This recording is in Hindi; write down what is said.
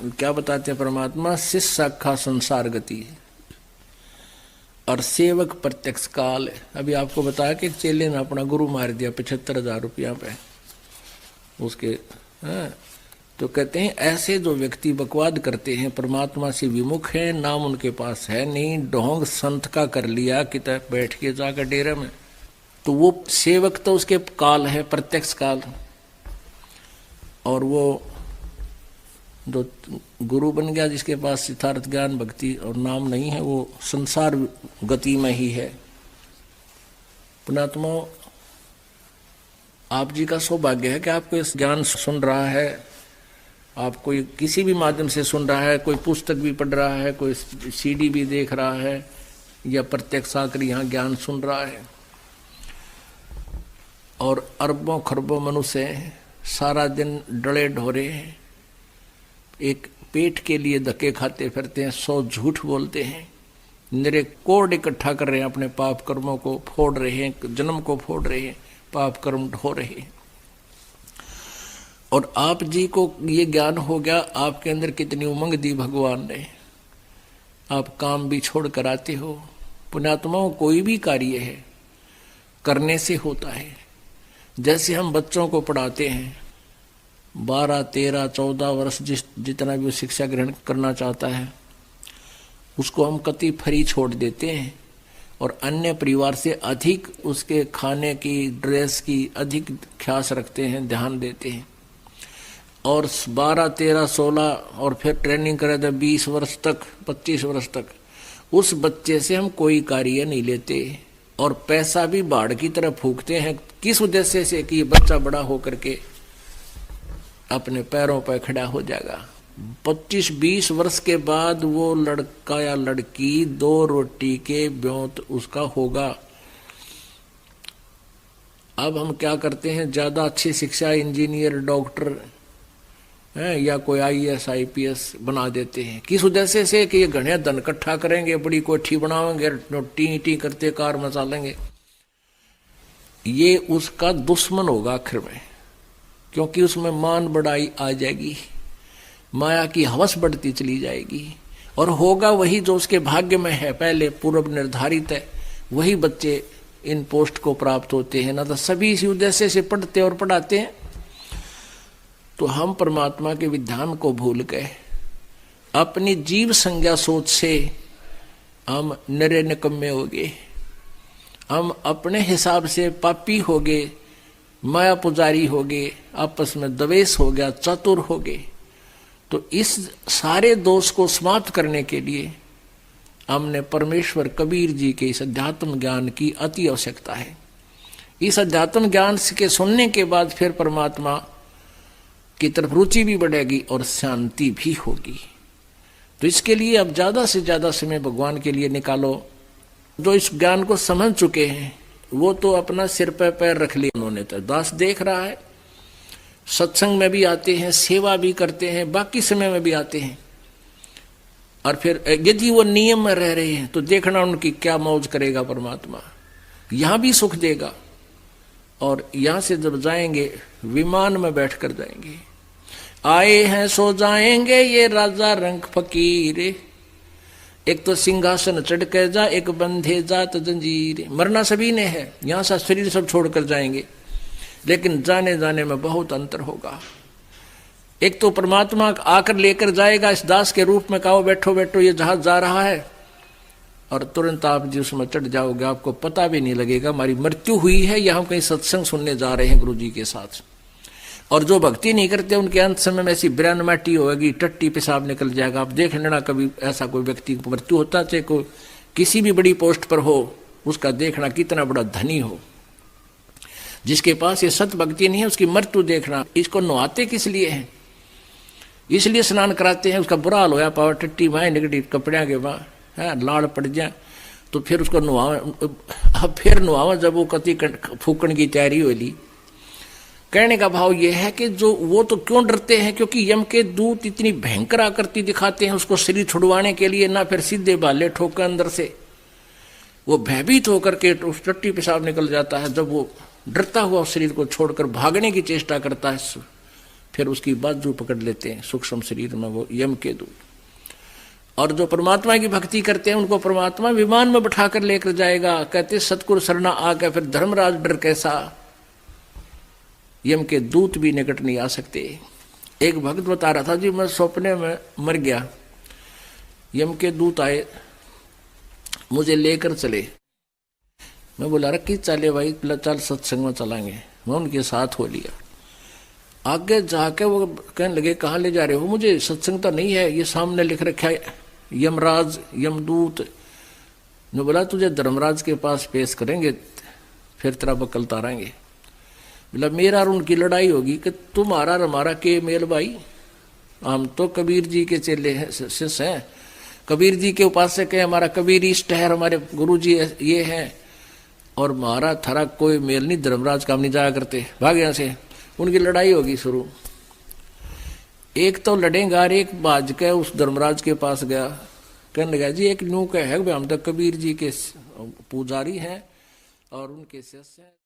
क्या बताते हैं परमात्मा? शिष्य शाखा संसार गति है और सेवक प्रत्यक्ष काल है। अभी आपको बताया कि एक चेले ने अपना गुरु मार दिया 75,000 रुपया पे उसके। हाँ, तो कहते हैं ऐसे जो व्यक्ति बकवाद करते हैं, परमात्मा से विमुख है, नाम उनके पास है नहीं, ढोंग संत का कर लिया कि बैठ के जाकर डेरे में, तो वो सेवक तो उसके काल है, प्रत्यक्ष काल। और वो जो गुरु बन गया जिसके पास यथार्थ ज्ञान भक्ति और नाम नहीं है, वो संसार गति में ही है। पुणात्मा, आप जी का सौभाग्य है कि आपको इस ज्ञान सुन रहा है, आप कोई किसी भी माध्यम से सुन रहा है, कोई पुस्तक भी पढ़ रहा है, कोई सीडी भी देख रहा है, या प्रत्यक्ष आकर यहाँ ज्ञान सुन रहा है। और अरबों खरबों मनुष्य सारा दिन डले ढोरे हैं, एक पेट के लिए धक्के खाते फिरते हैं, 100 झूठ बोलते हैं, निरे कोड इकट्ठा कर रहे हैं, अपने पाप कर्मों को फोड़ रहे हैं, जन्म को फोड़ रहे हैं, पाप कर्म ढो रहे हैं। और आप जी को ये ज्ञान हो गया, आपके अंदर कितनी उमंग दी भगवान ने, आप काम भी छोड़ कर आते हो। पुण्यात्माओं, कोई भी कार्य है करने से होता है। जैसे हम बच्चों को पढ़ाते हैं, 12, 13, 14 वर्ष जितना भी वो शिक्षा ग्रहण करना चाहता है, उसको हम कति फ्री छोड़ देते हैं और अन्य परिवार से अधिक उसके खाने की, ड्रेस की अधिक ख्यास रखते हैं, ध्यान देते हैं। और 12, 13, 16 और फिर ट्रेनिंग करे तो 20 वर्ष तक, 25 वर्ष तक उस बच्चे से हम कोई कार्य नहीं लेते और पैसा भी बाढ़ की तरह फूकते हैं। किस उद्देश्य से? कि बच्चा बड़ा होकर के अपने पैरों पर खड़ा हो जाएगा। 25-20 वर्ष के बाद वो लड़का या लड़की 2 रोटी के ब्योंत उसका होगा। अब हम क्या करते हैं, ज्यादा अच्छी शिक्षा, इंजीनियर, डॉक्टर है या कोई IAS IPS बना देते हैं। किस उद्देश्य से? कि ये घने धन इकट्ठा करेंगे, बड़ी कोठी बनाएंगे, टी टी करते कार मचा लेंगे। ये उसका दुश्मन होगा आखिर में, क्योंकि उसमें मान बढ़ाई आ जाएगी, माया की हवस बढ़ती चली जाएगी और होगा वही जो उसके भाग्य में है, पहले पूर्व निर्धारित है, वही बच्चे इन पोस्ट को प्राप्त होते हैं। ना तो सभी इसी उद्देश्य से पढ़ते और पढ़ाते हैं। तो हम परमात्मा के विधान को भूल गए, अपनी जीव संज्ञा सोच से हम नरे निकम्मे हो गए, हम अपने हिसाब से पापी हो गए, माया पुजारी हो गए, आपस में द्वेष हो गया, चतुर हो गए। तो इस सारे दोष को समाप्त करने के लिए हमने परमेश्वर कबीर जी के इस अध्यात्म ज्ञान की अति आवश्यकता है। इस अध्यात्म ज्ञान के सुनने के बाद फिर परमात्मा की तरफ रुचि भी बढ़ेगी और शांति भी होगी। तो इसके लिए अब ज्यादा से ज्यादा समय भगवान के लिए निकालो। जो इस ज्ञान को समझ चुके हैं वो तो अपना सिर पे पैर रख लिया उन्होंने, तो दास देख रहा है, सत्संग में भी आते हैं, सेवा भी करते हैं, बाकी समय में भी आते हैं। और फिर यदि वो नियम में रह रहे हैं तो देखना उनकी क्या मौज करेगा परमात्मा, यहां भी सुख देगा। और यहां से जब जाएंगे विमान में बैठकर जाएंगे, आए हैं सो जाएंगे ये राजा रंग फकीर, एक तो सिंहासन चढ़ कर जा, एक बंधे जात जंजीर। मरना सभी ने है, यहां से शरीर सब छोड़कर जाएंगे, लेकिन जाने जाने में बहुत अंतर होगा। एक तो परमात्मा आकर लेकर जाएगा इस दास के रूप में, कहो बैठो बैठो ये जहाज जा रहा है, और तुरंत आप जी उसमें चढ़ जाओगे, आपको पता भी नहीं लगेगा हमारी मृत्यु हुई है या हम कहीं सत्संग सुनने जा रहे हैं गुरु जी के साथ। और जो भक्ति नहीं करते उनके अंत समय में ऐसी बिरान माटी होगी, टट्टी पेशाब निकल जाएगा। आप देख लेना कभी ऐसा कोई व्यक्ति को मृत्यु होता, चाहे कोई किसी भी बड़ी पोस्ट पर हो, उसका देखना कितना बड़ा धनी हो, जिसके पास ये सत भक्ति नहीं है उसकी मृत्यु देखना। इसको नहाते किस लिए है? इसलिए स्नान कराते हैं, उसका बुरा हाल होया पावर टट्टी माए निकटी कपड़िया के वहां लाड़ पड़ जाए, तो फिर उसको नुहावा, फिर नुहावा जब वो कति फूकण की तैयारी हो ली। कहने का भाव यह है कि जो वो तो क्यों डरते हैं, क्योंकि यम के दूत इतनी भयंकर आकृति दिखाते हैं उसको शरीर छुड़वाने के लिए, ना फिर सीधे बाले ठोकर अंदर से वो भयभीत होकर के उस टट्टी पेशाब निकल जाता है। जब वो डरता हुआ शरीर को छोड़कर भागने की चेष्टा करता है फिर उसकी बाजू पकड़ लेते हैं सूक्ष्म शरीर में, वो यम के दूत। और जो परमात्मा की भक्ति करते हैं उनको परमात्मा विमान में बैठा कर लेकर जाएगा। कहते सतगुरु शरणा आके फिर धर्मराज डर कैसा, यम के दूत भी निकट नहीं आ सकते। एक भक्त बता रहा था जी, मैं सपने में मर गया, यम के दूत आए मुझे लेकर चले। मैं बोला रखी चले भाई, चल सत्संग में चलाएंगे। मैं उनके साथ हो लिया। आगे जाके वो कहने लगे कहाँ ले जा रहे हो मुझे, सत्संग तो नहीं है, ये सामने लिख रखा है यमराज यमदूत। ने बोला तुझे धर्मराज के पास पेश करेंगे, फिर तेरा बकल तारेंगे। बोला मेरा और उनकी लड़ाई होगी कि तुम्हारा और हमारा के मेल भाई, हम तो कबीर जी के चेले हैं, शिष्य हैं, कबीर जी के उपासक है, हमारा कबीर इष्ट है, हमारे गुरु जी ये हैं, और हमारा थारा कोई मेल नहीं, धर्मराज काम नहीं जाया करते, भाग यहाँ से। उनकी लड़ाई होगी शुरू। एक तो लड़ेगा, एक बाज के उस धर्मराज के पास गया, कहने लगा जी एक न्यू का है, हम तो कबीर जी के पुजारी हैं और उनके शिष्य हैं।